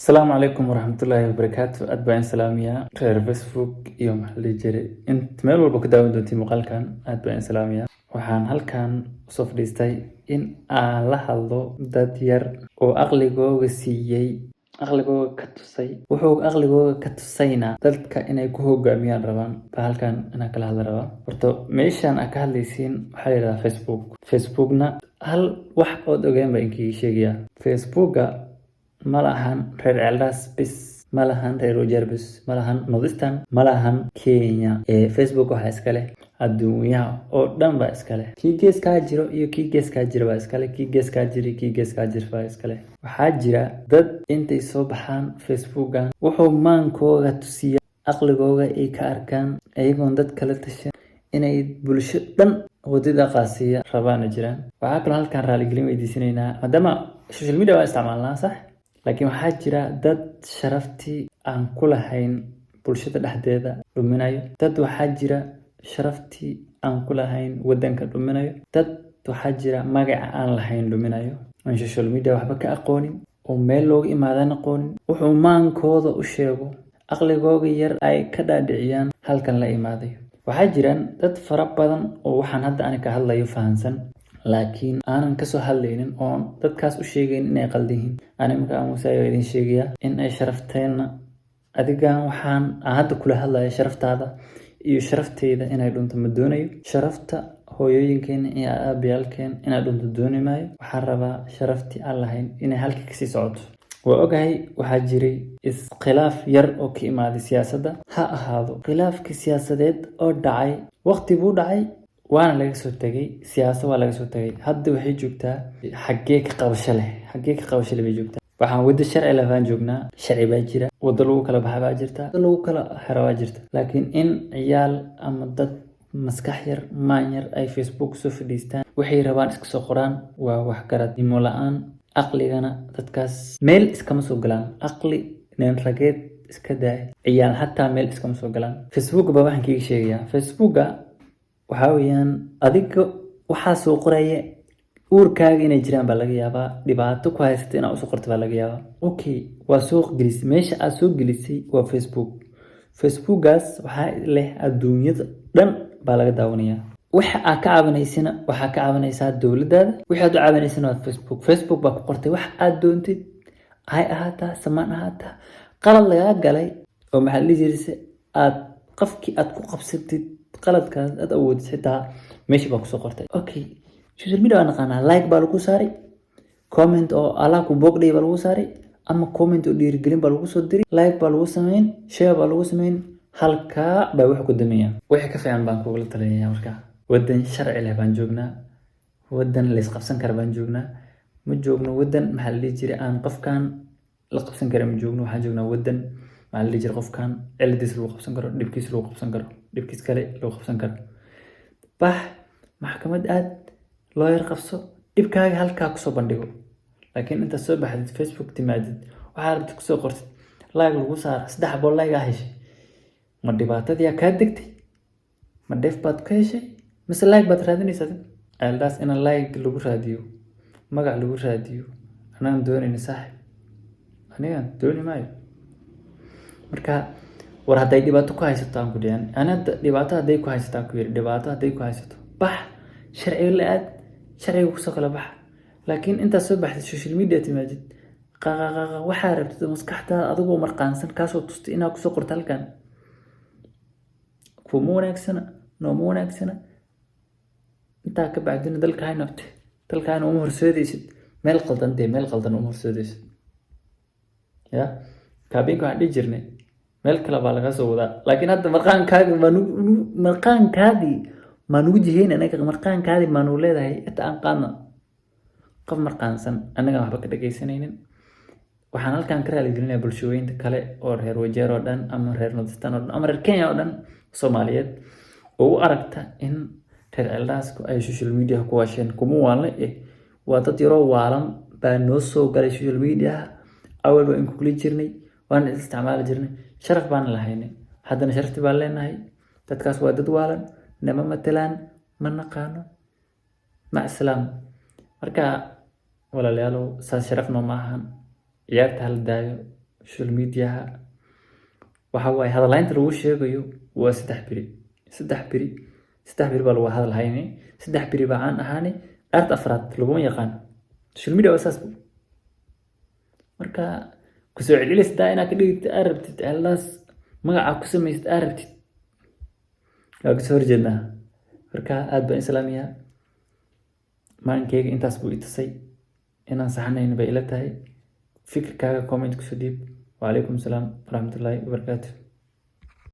Asalaamu calaykum waraxmatullaahi wabarakaatu. Aad baan salaamayaa reer Facebook iyo maxaa la jiray inta meel walba ku daawan doontiin muuqaalkan. Aad baan salaamayaa. Waxaan halkan usoo fadhiistay in aan la hadlo dad yar oo aqligooga siiyey, aqligooga ka tusay. Wuxuu aqligooga ka tusayna dadka inay ku hoggaamiyaan rabaan. Baa halkan inaan kala hadla rabaa. Horta meeshaan aad ka hadlaysiin waxaa la yidhahdaa Facebook. Facebookna hal wax ood ogeen baa inkii sheegaya. Facebooka ma lahan reer Eldas bis, ma lahan reer Wajeer bis, ma lahan Northeastern, ma lahan Kenya. Facebook waxaa iska leh adduunyaha oo dhan baa iska leh. Kii geeskaa jiro iyo kii geeskaa jira baa iska leh. Kii geeskaa jiri kii geeskaa jir baa iska leh. Waxaa jira dad intay soo baxaan Facebookan wuxuu maankooga tusiya aqligooga ay ka arkaan ayagoon dad kala tashan inay bulsho dhan wadada qaasiya rabaan jiraan. Waxaa kaloo halkan raaligelin weydiisanaynaa maadaama social media waa isticmaalnaa sax, laakiin waxaa jira dad sharaftii aan ku lahayn bulshada dhexdeeda dhuminayo. Dad waxaa jira sharaftii aan ku lahayn wadanka dhuminayo. Dad waxaa jira magaca aan lahayn dhuminayo. Aan social media waxba ka aqoonin oo meel looga imaadaan aqoonin. Wuxuu maankooda u sheego aqligooga yar ay ka dhaadhiciyaan halkan la imaadayo. Waxaa jiraan dad fara badan oo waxaan hadda aniga ka hadlayo fahansan, laakiin aanan ka soo hadlaynin oo dadkaas u sheegayn inay qaldan yihiin. Marka aan Muusaayo idin sheegaya in ay sharafteena adigaan waxaan hadda kula hadlaya sharaftaada iyo sharafteyda inay dhunto ma doonayo. Sharafta hooyooyinkeena iyo aabbayaalkeen inay dhunto dooni maayo. Waxaan rabaa sharaftii aan lahayn inay halkii kasii socoto. Waa ogahay waxaa jiray iskhilaaf yar oo ka imaaday siyaasadda. Ha ahaado khilaafkii siyaasadeed oo dhacay, waqti buu dhacay, waana laga soo tagay. Siyaasad waa laga soo tagay. Hadda waxay joogtaa xaggee ka qabasho leh, xaggee ka qabasho leh bay joogtaa. Waxaan waddo sharci leh baan joognaa. Sharci baa jira, waddo lagu kala baxa baa jirta, waddo lagu kala xiro baa jirta. Laakiin in ciyaal ama dad maskax yar, maan yar ay Facebook soo fadhiistaan waxay rabaan iska soo qoraan waa wax garadnimo la'aan. Aqligana dadkaas meel iskama soo galaan. Aqli nin rageed iska daay, ciyaal hataa meel iskama soo galaan. Facebook baa waxaan kiiga sheegayaa. Facebooka waxaa weeyaan adiga waxaa soo qoraya uurkaaga inay jiraan baa laga yaabaa. Dhibaato ku haysata inaad usoo qorto baa laga yaabaa. Okay, waa soo gelisay. Meesha aad soo gelisay waa Facebook. Facebookaas waxaa leh adduunyada dhan baa laga daawanayaa. Waxa aad ka caawinaysana waxaa ka caawinaysaa dowladdaada. Wixii aad u caawinaysana waa Facebook. Facebook baa ku qortay wax aad doontid, hay ahaataa, samaan ahaataa, qalad lagaa galay oo maxaa la jiray aad qofkii aad ku qabsatid qaladkaas aad awoodid xitaa meeshii baa kusoo qortay. Okay, social media waa naqaanaa. Like baa lagu saaray, comment oo Allah ku boogdhay baa lagu saaray, ama comment oo dhiirigelin baa lagu soo diray, like baa lagu sameyn, share baa lagu sameyn. Halkaa baa wax ku damaya. Wixii ka fiican baan kugula talinayaa markaa. Wadan sharci leh baan joognaa. Wadan la isqabsan kara baan joognaa. Ma joogno wadan maxaa la jiray aan qofkan la qabsan kara ma joogno. Waxaan joognaa wadan maxaa la jiray qofkan ciladiis lagu qabsan karo, dhibkiis lagu qabsan karo, dhibkiis kale lagu qabsan karo. Bax maxkamad aad lawyer qabso, dhibkaaga halkaa ku soo bandhigo. Laakiin inta soo baxdid Facebook timaadid waxaa rabtid ku soo qortid, like lagu saaro, 3 bool like ah heshay. Ma dhibaatadii ka degtay? Ma dheef baad ka heshay? Mise like baad raadinaysaa? Eldas in like lagu raadiyo, magac lagu raadiyo, anaan doonayna saaxiib. Aniga dooni maayo. Marka war hadday dhibaato ku haysato aan ku dhiyaan. Anada dhibaato hadday ku haysato aan ku yiri, dhibaato hadday ku haysato. Bax sharci la aad, sharciga ku soo kala bax. Laakiin inta soo baxday social media timaadid waxaa rabtid maskaxdaada adigoo marqaansan kaasoo tustay inaad ku soo qorto halkan. Kuma wanaagsana, nooma wanaagsana. intaa ka bacdina dalkaayna uma horseedaysid meel qaldan dee meel qaldan uma horseedaysid. Ya kaabinka waxaan dhihi jirnay meel kale baa laga soo wadaa. Laakiin hadda marqaankaadii maa nugu jihayn anaga. Marqaankaadii maa nugu leedahay inta aan qaadno qof marqaansan annagaan waxba ka dhagaysanaynin. Waxaan halkan ka raaligelinayaa bulshooyinka kale oo reer Wajeer oo dhan ama reer Northeastern oo dhan ama reer Kenya oo dhan Soomaaliyeed oo u aragta in reer Eldasku ay social media ku waasheen. Kuma waalna waa dad yaroo waalan baa noo soo galay social media. Awal baan ku kuli jirnay, waan isticmaali jirnay, sharaf baan lahaynay. Haddana sharafti baan leenahay. Dadkaas waa dad waalan, nama matalaan, ma naqaano. Mac salaam. Marka walaalayaalow saas sharaf noo maahan. ciyaarta hal daayo social mediaha waxa waaye hadalaynta lagu sheegayo waa 3 beri 3 beri baa lagu hadal haynay 3 beri baa aan ahaanay dhaarta afraad laguma yaqaan social media wasaas marka kusoo celcelistaa inaad ka dhigtid arabtid allaas magaca ku samaysid arabtid waa kasoo horjeednaa marka aad baan islaamiya maankeyga intaas buu itusay inaan saxanayn bay ila tahay fikirkaaga comment kusoo dhiib وعليكم السلام ورحمة الله وبركاته